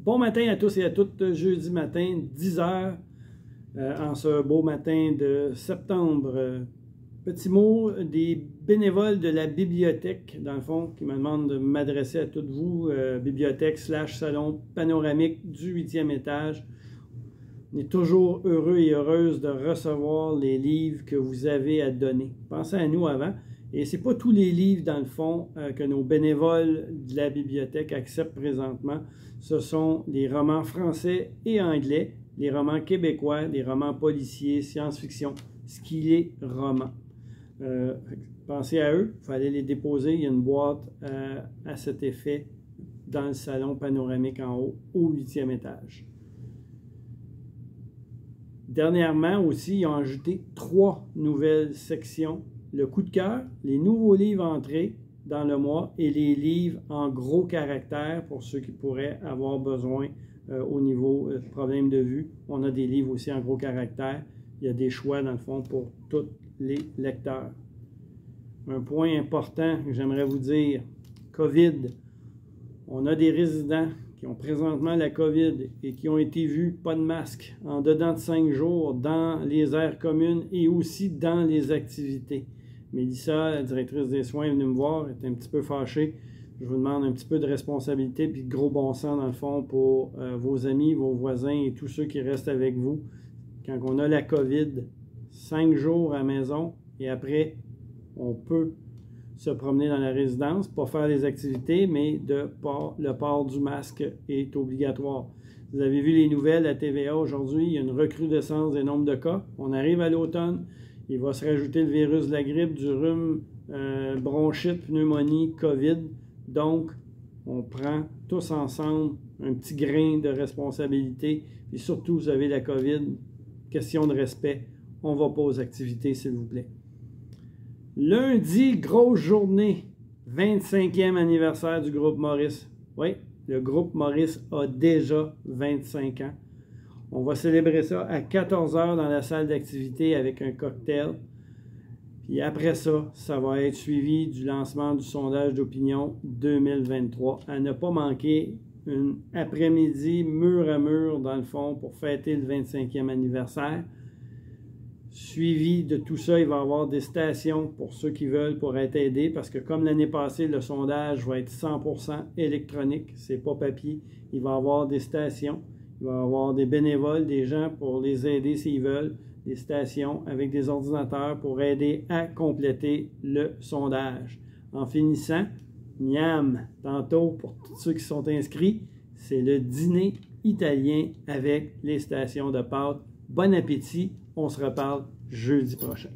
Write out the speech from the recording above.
Bon matin à tous et à toutes, jeudi matin, 10 h, en ce beau matin de septembre. Petit mot des bénévoles de la bibliothèque, dans le fond, qui me demandent de m'adresser à toutes vous, bibliothèque / salon panoramique du 8e étage. On est toujours heureux et heureuse de recevoir les livres que vous avez à donner. Pensez à nous avant. Et ce n'est pas tous les livres, dans le fond, que nos bénévoles de la bibliothèque acceptent présentement. Ce sont les romans français et anglais, les romans québécois, les romans policiers, science-fiction, ce qui est roman. Pensez à eux, il fallait les déposer. Il y a une boîte à cet effet dans le salon panoramique en haut, au 8e étage. Dernièrement aussi, ils ont ajouté 3 nouvelles sections. Le coup de cœur, les nouveaux livres entrés dans le mois et les livres en gros caractères pour ceux qui pourraient avoir besoin au niveau problème de vue. On a des livres aussi en gros caractères. Il y a des choix dans le fond pour tous les lecteurs. Un point important que j'aimerais vous dire, COVID. On a des résidents qui ont présentement la COVID et qui ont été vus pas de masque en dedans de 5 jours dans les aires communes et aussi dans les activités. Mélissa, la directrice des soins, est venue me voir, elle est un petit peu fâchée. Je vous demande un petit peu de responsabilité puis de gros bon sens dans le fond pour vos amis, vos voisins et tous ceux qui restent avec vous. Quand on a la COVID, 5 jours à la maison et après, on peut se promener dans la résidence, pas faire les activités, mais le port du masque est obligatoire. Vous avez vu les nouvelles à TVA aujourd'hui, il y a une recrudescence des nombres de cas. On arrive à l'automne, il va se rajouter le virus de la grippe, du rhume, bronchite, pneumonie, COVID. Donc, on prend tous ensemble un petit grain de responsabilité. Et surtout, vous avez la COVID, question de respect. On ne va pas aux activités, s'il vous plaît. Lundi, grosse journée, 25e anniversaire du groupe Maurice. Oui, le groupe Maurice a déjà 25 ans. On va célébrer ça à 14 h dans la salle d'activité avec un cocktail. Puis après ça, ça va être suivi du lancement du sondage d'opinion 2023. À ne pas manquer un après-midi mur à mur dans le fond pour fêter le 25e anniversaire. Suivi de tout ça, il va y avoir des stations pour ceux qui veulent pour être aidés parce que comme l'année passée, le sondage va être 100% électronique, c'est pas papier. Il va y avoir des stations, il va y avoir des bénévoles, des gens pour les aider s'ils veulent, des stations avec des ordinateurs pour aider à compléter le sondage. En finissant, miam, tantôt pour tous ceux qui sont inscrits, c'est le dîner italien avec les stations de pâtes. Bon appétit! On se reparle jeudi prochain.